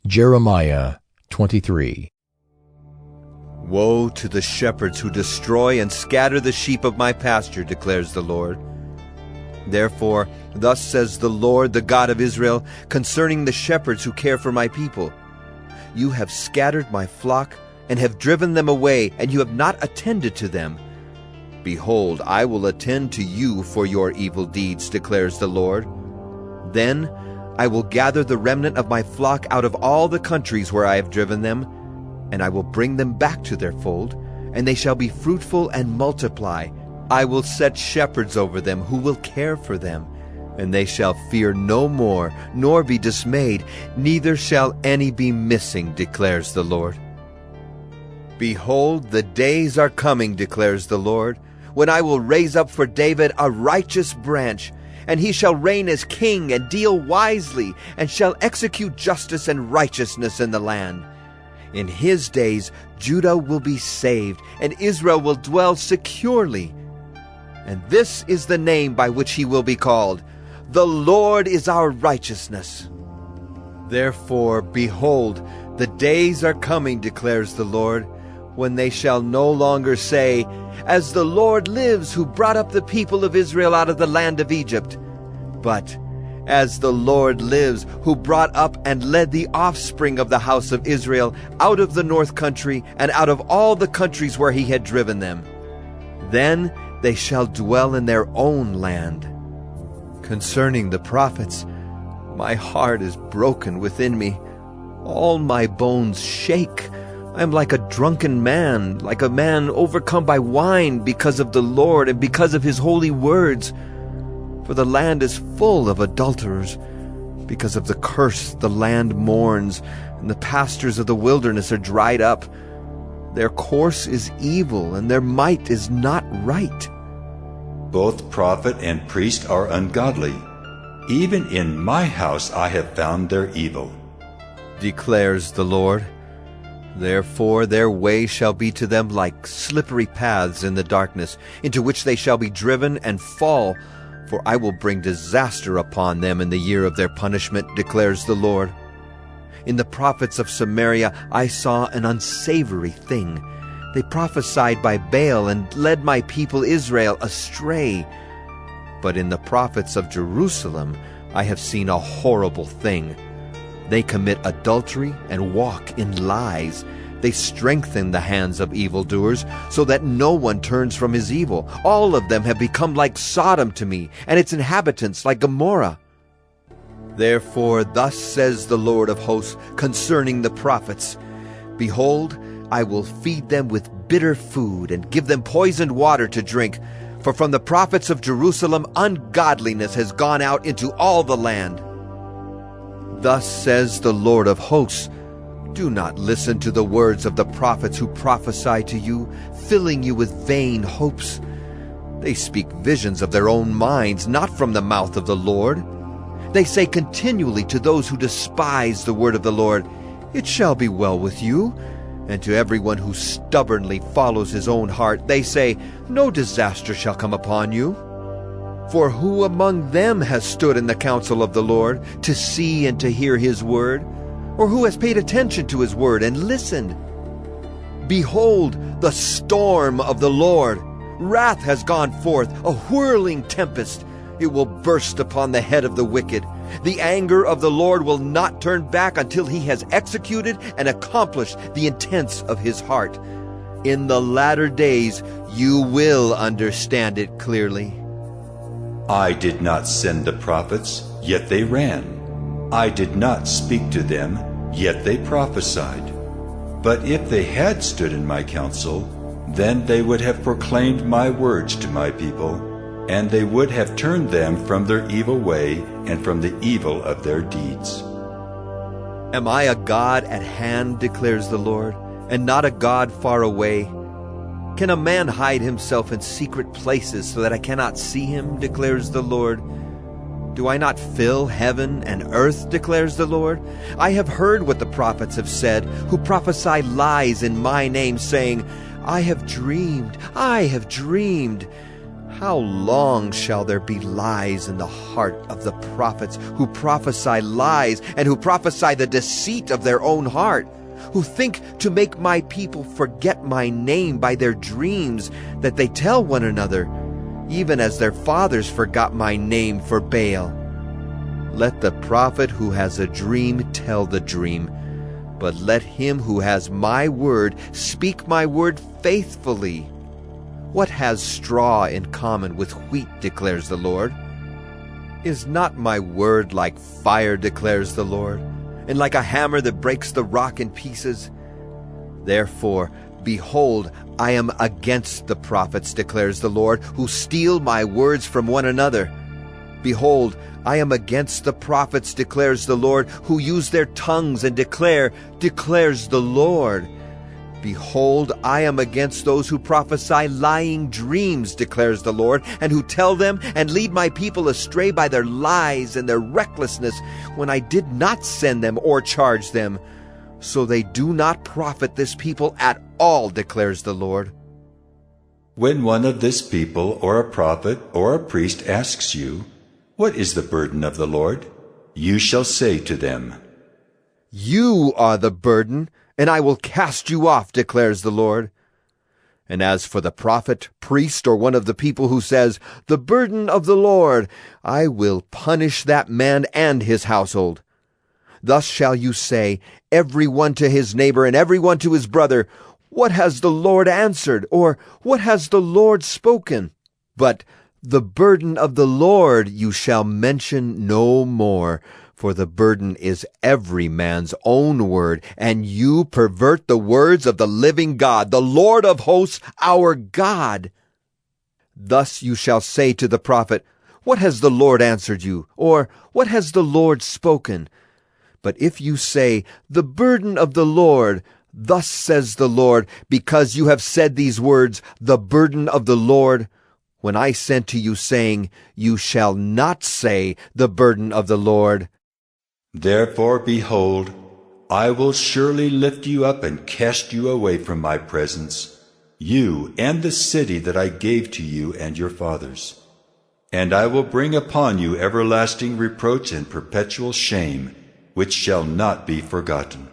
Jeremiah 23. Woe to the shepherds who destroy and scatter the sheep of my pasture, declares the Lord. Therefore, thus says the Lord, the God of Israel, concerning the shepherds who care for my people. You have scattered my flock and have driven them away, and you have not attended to them. Behold, I will attend to you for your evil deeds, declares the Lord. Then I will gather the remnant of my flock out of all the countries where I have driven them, and I will bring them back to their fold, and they shall be fruitful and multiply. I will set shepherds over them who will care for them, and they shall fear no more, nor be dismayed, neither shall any be missing, declares the Lord. Behold, the days are coming, declares the Lord, when I will raise up for David a righteous branch, and he shall reign as king and deal wisely, and shall execute justice and righteousness in the land. In his days Judah will be saved, and Israel will dwell securely. And this is the name by which he will be called: The Lord is our righteousness. Therefore, behold, the days are coming, declares the Lord, when they shall no longer say, As the Lord lives, who brought up the people of Israel out of the land of Egypt, but As the Lord lives, who brought up and led the offspring of the house of Israel out of the north country and out of all the countries where he had driven them. Then they shall dwell in their own land. Concerning the prophets, my heart is broken within me. All my bones shake. I am like a drunken man, like a man overcome by wine because of the Lord and because of his holy words. For the land is full of adulterers. Because of the curse the land mourns, and the pastures of the wilderness are dried up. Their course is evil, and their might is not right. Both prophet and priest are ungodly. Even in my house I have found their evil, declares the Lord. Therefore their way shall be to them like slippery paths in the darkness, into which they shall be driven and fall. For I will bring disaster upon them in the year of their punishment, declares the Lord. In the prophets of Samaria I saw an unsavory thing. They prophesied by Baal and led my people Israel astray. But in the prophets of Jerusalem I have seen a horrible thing. They commit adultery and walk in lies. They strengthen the hands of evildoers, so that no one turns from his evil. All of them have become like Sodom to me, and its inhabitants like Gomorrah. Therefore thus says the Lord of hosts concerning the prophets, Behold, I will feed them with bitter food, and give them poisoned water to drink. For from the prophets of Jerusalem ungodliness has gone out into all the land. Thus says the Lord of hosts, Do not listen to the words of the prophets who prophesy to you, filling you with vain hopes. They speak visions of their own minds, not from the mouth of the Lord. They say continually to those who despise the word of the Lord, It shall be well with you. And to everyone who stubbornly follows his own heart, they say, No disaster shall come upon you. For who among them has stood in the counsel of the Lord, to see and to hear his word? Or who has paid attention to his word and listened? Behold, the storm of the Lord. Wrath has gone forth, a whirling tempest. It will burst upon the head of the wicked. The anger of the Lord will not turn back until he has executed and accomplished the intents of his heart. In the latter days you will understand it clearly. I did not send the prophets, yet they ran. I did not speak to them, yet they prophesied. But if they had stood in my counsel, then they would have proclaimed my words to my people, and they would have turned them from their evil way and from the evil of their deeds. Am I a God at hand, declares the Lord, and not a God far away? Can a man hide himself in secret places so that I cannot see him, declares the Lord? Do I not fill heaven and earth, declares the Lord? I have heard what the prophets have said, who prophesy lies in my name, saying, I have dreamed, I have dreamed. How long shall there be lies in the heart of the prophets, who prophesy lies, and who prophesy the deceit of their own heart, who think to make my people forget my name by their dreams that they tell one another, even as their fathers forgot my name for Baal? Let the prophet who has a dream tell the dream, but let him who has my word speak my word faithfully. What has straw in common with wheat, declares the Lord? Is not my word like fire, declares the Lord, and like a hammer that breaks the rock in pieces? Therefore, behold, I am against the prophets, declares the Lord, who steal my words from one another. Behold, I am against the prophets, declares the Lord, who use their tongues and declares the Lord. Behold, I am against those who prophesy lying dreams, declares the Lord, and who tell them and lead my people astray by their lies and their recklessness, when I did not send them or charge them. So they do not profit this people at all, declares the Lord. When one of this people, or a prophet, or a priest asks you, "What is the burden of the Lord?" you shall say to them, You are the burden, and I will cast you off, declares the Lord. And as for the prophet, priest, or one of the people who says, "The burden of the Lord," I will punish that man and his household. Thus shall you say, every one to his neighbor and every one to his brother, "What has the Lord answered?" or "What has the Lord spoken?" But the burden of the Lord you shall mention no more, for the burden is every man's own word, and you pervert the words of the living God, the Lord of hosts, our God. Thus you shall say to the prophet, "What has the Lord answered you?" or "What has the Lord spoken?" But if you say, "The burden of the Lord," thus says the Lord, because you have said these words, "The burden of the Lord," when I sent to you saying, "You shall not say the burden of the Lord." Therefore, behold, I will surely lift you up and cast you away from my presence, you and the city that I gave to you and your fathers. And I will bring upon you everlasting reproach and perpetual shame, which shall not be forgotten.